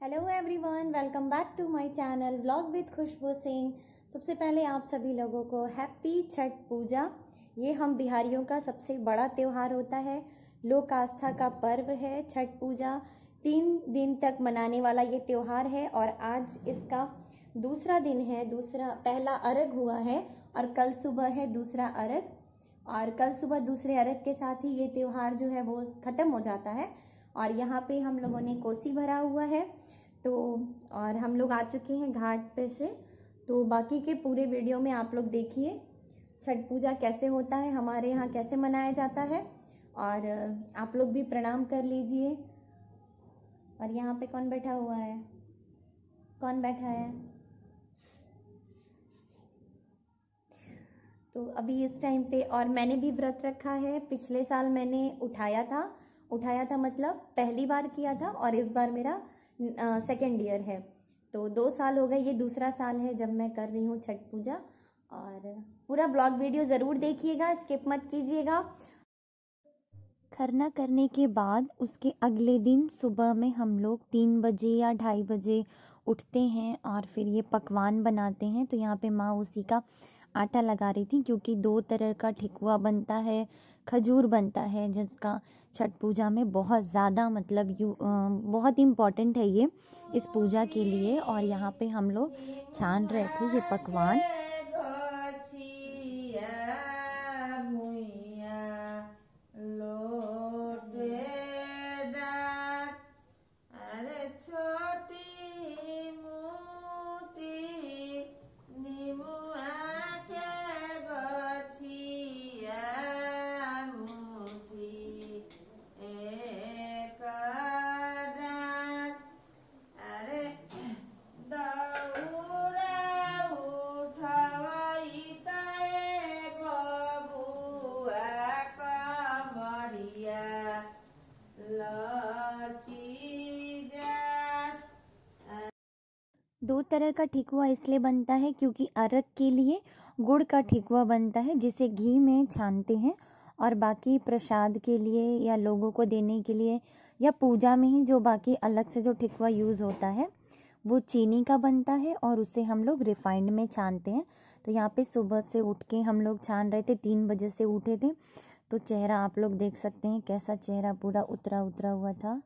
Hello everyone, welcome back to my channel vlog with Khushboo Singh. सबसे पहले आप सभी लोगों को हैप्पी छठ पूजा। ये हम बिहारियों का सबसे बड़ा त्यौहार होता है, लोक आस्था का पर्व है छठ पूजा। 3 दिन तक मनाने वाला ये त्यौहार है और आज इसका दूसरा दिन है। पहला अर्घ हुआ है और कल सुबह है दूसरा अर्घ। और कल सुबह दूसरे अर्घ के साथ ही ये त्यौहार जो है वो ख़त्म हो जाता है। और यहाँ पे हम लोगों ने कोसी भरा हुआ है तो और हम लोग आ चुके हैं घाट पे से। तो बाकी के पूरे वीडियो में आप लोग देखिए छठ पूजा कैसे होता है, हमारे यहाँ कैसे मनाया जाता है। और आप लोग भी प्रणाम कर लीजिए। और यहाँ पे कौन बैठा हुआ है, कौन बैठा है? तो अभी इस टाइम पे और मैंने भी व्रत रखा है। पिछले साल मैंने उठाया था मतलब पहली बार किया था और इस बार मेरा सेकेंड ईयर है। तो 2 साल हो गए, ये दूसरा साल है जब मैं कर रही हूँ छठ पूजा। और पूरा ब्लॉग वीडियो ज़रूर देखिएगा, स्किप मत कीजिएगा। खरना करने के बाद उसके अगले दिन सुबह में हम लोग 3 बजे या 2:30 बजे उठते हैं और फिर ये पकवान बनाते हैं। तो यहाँ पे माँ उसी का आटा लगा रही थी क्योंकि 2 तरह का ठेकुआ बनता है, खजूर बनता है, जिसका छठ पूजा में बहुत ज़्यादा मतलब बहुत इम्पॉर्टेंट है ये इस पूजा के लिए। और यहाँ पे हम लोग छान रहे थे ये पकवान। दो तरह का ठेकुआ इसलिए बनता है क्योंकि अर्घ के लिए गुड़ का ठेकुआ बनता है जिसे घी में छानते हैं, और बाकी प्रसाद के लिए या लोगों को देने के लिए या पूजा में ही जो बाकी अलग से जो ठेकुआ यूज़ होता है वो चीनी का बनता है और उसे हम लोग रिफाइंड में छानते हैं। तो यहाँ पे सुबह से उठ के हम लोग छान रहे थे, 3 बजे से उठे थे। तो चेहरा आप लोग देख सकते हैं कैसा चेहरा पूरा उतरा उतरा हुआ था।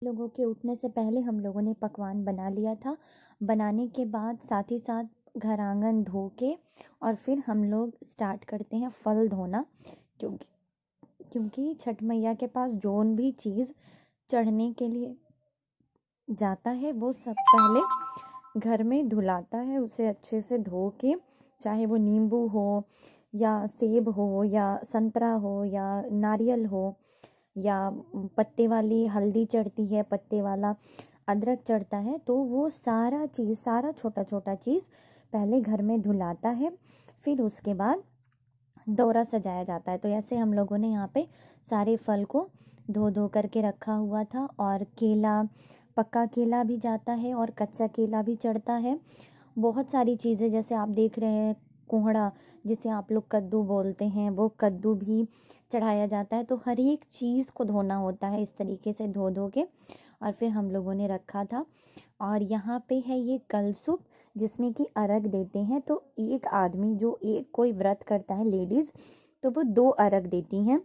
लोगों के उठने से पहले हम लोगों ने पकवान बना लिया था। बनाने के बाद साथ ही साथ घर आंगन धो के और फिर हम लोग स्टार्ट करते हैं फल धोना, क्योंकि छठ मैया के पास जोन भी चीज़ चढ़ने के लिए जाता है वो सब पहले घर में धुलाता है, उसे अच्छे से धो के, चाहे वो नींबू हो या सेब हो या संतरा हो या नारियल हो या पत्ते वाली हल्दी चढ़ती है, पत्ते वाला अदरक चढ़ता है, तो वो सारा चीज़, सारा छोटा छोटा चीज़ पहले घर में धुलाता है, फिर उसके बाद दौरा सजाया जाता है। तो ऐसे हम लोगों ने यहाँ पे सारे फल को धो धो करके रखा हुआ था। और केला, पक्का केला भी जाता है और कच्चा केला भी चढ़ता है। बहुत सारी चीज़ें जैसे आप देख रहे हैं, कोहड़ा जिसे आप लोग कद्दू बोलते हैं, वो कद्दू भी चढ़ाया जाता है। तो हर एक चीज़ को धोना होता है इस तरीके से धो धो के, और फिर हम लोगों ने रखा था। और यहाँ पे है ये कलसुप जिसमें कि अर्घ देते हैं। तो एक आदमी जो एक कोई व्रत करता है लेडीज़, तो वो 2 अर्घ देती हैं,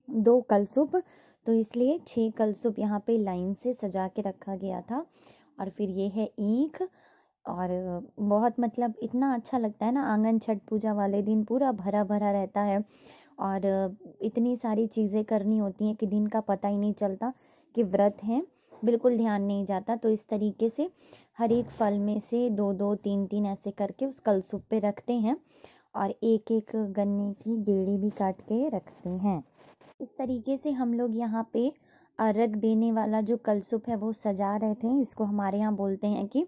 2 कलसुप। तो इसलिए 6 कलसुप यहाँ पे लाइन से सजा के रखा गया था। और फिर ये है ईख। और बहुत मतलब इतना अच्छा लगता है ना, आंगन छठ पूजा वाले दिन पूरा भरा भरा रहता है और इतनी सारी चीज़ें करनी होती हैं कि दिन का पता ही नहीं चलता कि व्रत है, बिल्कुल ध्यान नहीं जाता। तो इस तरीके से हर एक फल में से 2-2, 3-3 ऐसे करके उस कलसुप पे रखते हैं और एक एक गन्ने की गेड़ी भी काट के रखते हैं। इस तरीके से हम लोग यहाँ पे अर्घ देने वाला जो कलसुप है वो सजा रहे थे। इसको हमारे यहाँ बोलते हैं कि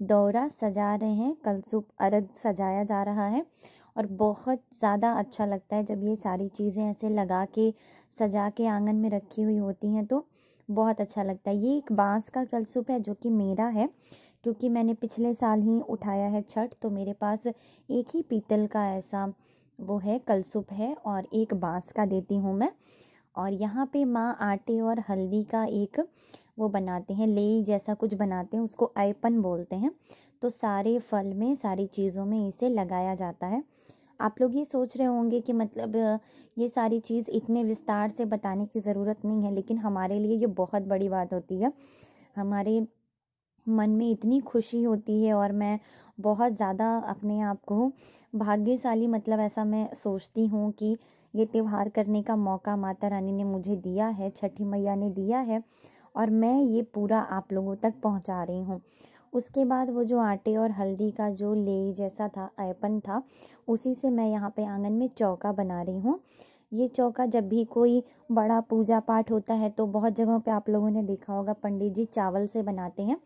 दौरा सजा रहे हैं, कलसुप अर्घ सजाया जा रहा है। और बहुत ज़्यादा अच्छा लगता है जब ये सारी चीज़ें ऐसे लगा के सजा के आंगन में रखी हुई होती हैं, तो बहुत अच्छा लगता है। ये एक बांस का कलसुप है जो कि मेरा है, क्योंकि मैंने पिछले साल ही उठाया है छठ, तो मेरे पास एक ही पीतल का ऐसा वो है कलसुप है और एक बांस का देती हूँ मैं। और यहाँ पे माँ आटे और हल्दी का एक वो बनाते हैं, लेई जैसा कुछ बनाते हैं, उसको ऐपन बोलते हैं। तो सारे फल में, सारी चीज़ों में इसे लगाया जाता है। आप लोग ये सोच रहे होंगे कि मतलब ये सारी चीज़ इतने विस्तार से बताने की ज़रूरत नहीं है, लेकिन हमारे लिए ये बहुत बड़ी बात होती है। हमारे मन में इतनी खुशी होती है और मैं बहुत ज़्यादा अपने आप को भाग्यशाली, मतलब ऐसा मैं सोचती हूँ कि ये त्योहार करने का मौका माता रानी ने मुझे दिया है, छठी मैया ने दिया है, और मैं ये पूरा आप लोगों तक पहुँचा रही हूँ। उसके बाद वो जो आटे और हल्दी का जो लेई जैसा था, ऐपन था, उसी से मैं यहाँ पे आंगन में चौका बना रही हूँ। ये चौका जब भी कोई बड़ा पूजा पाठ होता है तो बहुत जगहों पे आप लोगों ने देखा होगा पंडित जी चावल से बनाते हैं,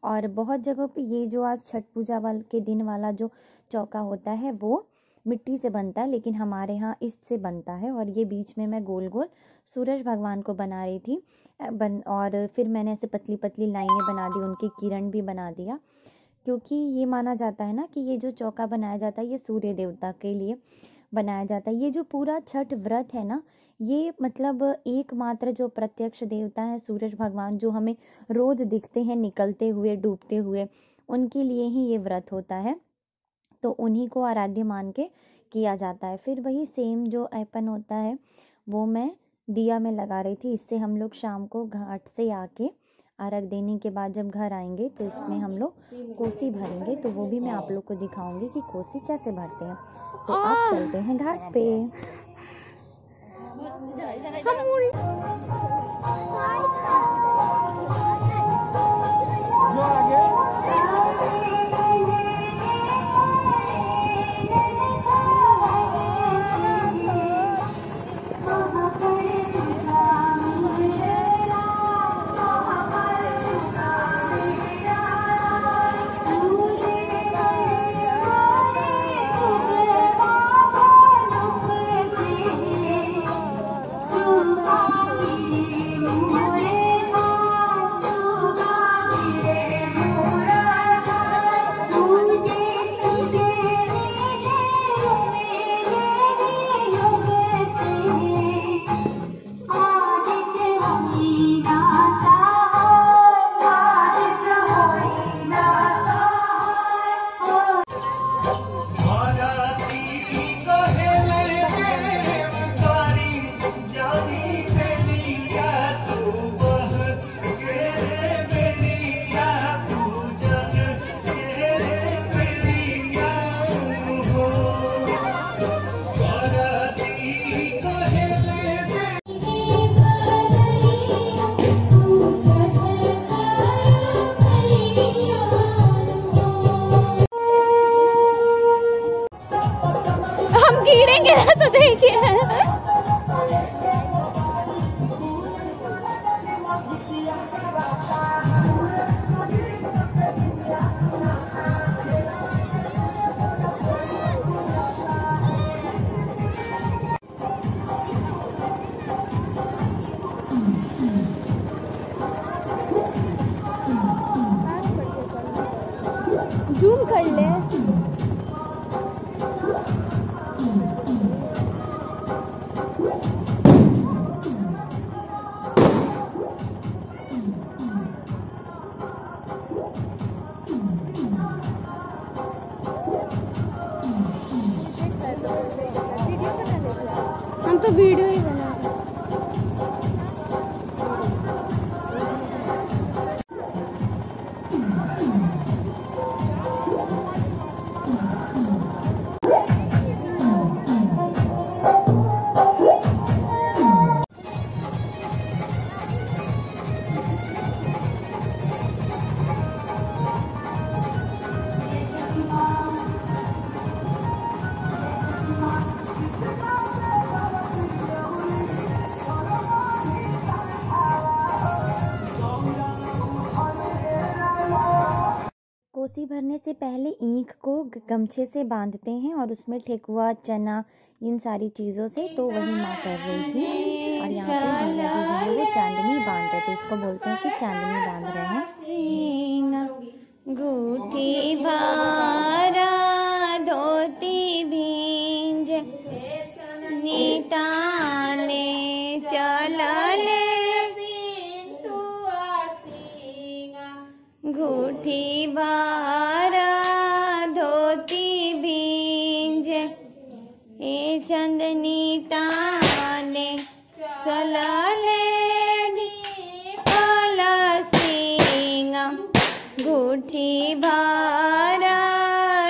और बहुत जगहों पे ये जो आज छठ पूजा वाल के दिन वाला जो चौका होता है वो मिट्टी से बनता है, लेकिन हमारे यहाँ इससे बनता है। और ये बीच में मैं गोल गोल सूरज भगवान को बना रही थी और फिर मैंने ऐसे पतली पतली लाइनें बना दी, उनकी किरण भी बना दिया, क्योंकि ये माना जाता है ना कि ये जो चौका बनाया जाता है ये सूर्य देवता के लिए बनाया जाता है। ये जो पूरा छठ व्रत है ना, ये मतलब एकमात्र जो प्रत्यक्ष देवता है सूरज भगवान, जो हमें रोज दिखते हैं निकलते हुए डूबते हुए, उनके लिए ही ये व्रत होता है। तो उन्हीं को आराध्य मान के किया जाता है। फिर वही सेम जो ऐपन होता है वो मैं दिया में लगा रही थी। इससे हम लोग शाम को घाट से आके अर्घ देने के बाद जब घर आएंगे तो इसमें हम लोग कोसी भरेंगे, तो वो भी मैं आप लोग को दिखाऊंगी कि कोसी कैसे भरते हैं। तो आप चलते हैं घाट पे। गिरेंगे तो देखिए। जूम कर ले। हम तो वीडियो ही बना रहे हैं। कोसी भरने से पहले ईख को गमछे से बांधते हैं और उसमें ठेकुआ, चना, इन सारी चीज़ों से। तो वही माँ कर रही थी। और यहाँ पे भैया जी जो है वो चांदनी बांध रहे थे, इसको बोलते हैं कि चांदनी बांध रहे हैं। गुठी भारा धोती भींज मुट्ठी भरा धोती भींज, ए चंदनी ताने चलले सिंगा, मुट्ठी भरा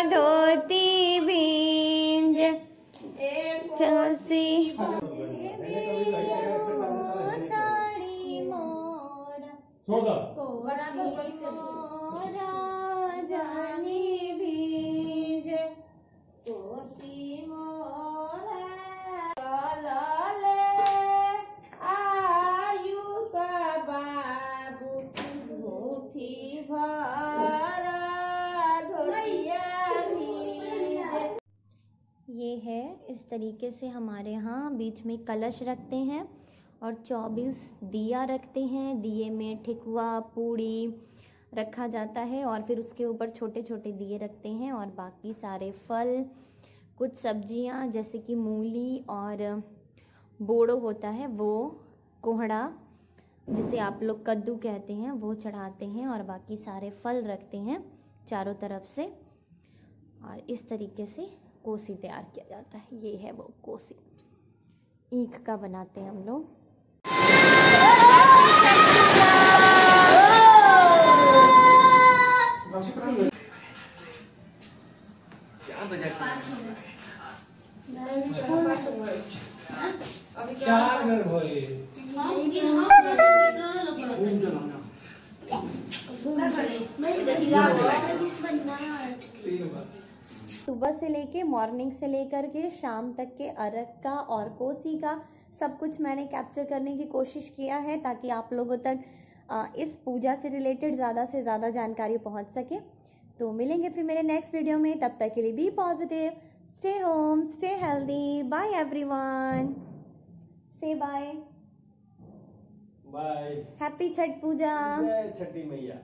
धोती भींज, चौसी साड़ी मोरा कोसी मोरा जानी भीज, कोसी मोरा चलले आयुष बाबू, मुट्ठी भरा धोतिया भीज। ये है, इस तरीके से हमारे यहाँ बीच में कलश रखते हैं और 24 दिया रखते हैं। दिए में ठेकुआ पूड़ी रखा जाता है और फिर उसके ऊपर छोटे छोटे दिए रखते हैं और बाकी सारे फल, कुछ सब्जियां जैसे कि मूली और बोड़ो होता है वो, कोहड़ा जिसे आप लोग कद्दू कहते हैं, वो चढ़ाते हैं और बाकी सारे फल रखते हैं चारों तरफ से। और इस तरीके से कोसी तैयार किया जाता है। ये है वो कोसी, ईख का बनाते हैं हम लोग। सुबह से लेके मॉर्निंग से लेकर के शाम तक के अर्घ का और कोसी का सब कुछ मैंने कैप्चर करने की कोशिश किया है ताकि आप लोगों तक इस पूजा से रिलेटेड ज़्यादा से ज़्यादा जानकारी पहुंच सके। तो मिलेंगे फिर मेरे नेक्स्ट वीडियो में, तब तक के लिए be positive, stay home, stay healthy, bye everyone, say bye, bye, happy Chhath Puja, जय छठी मैया।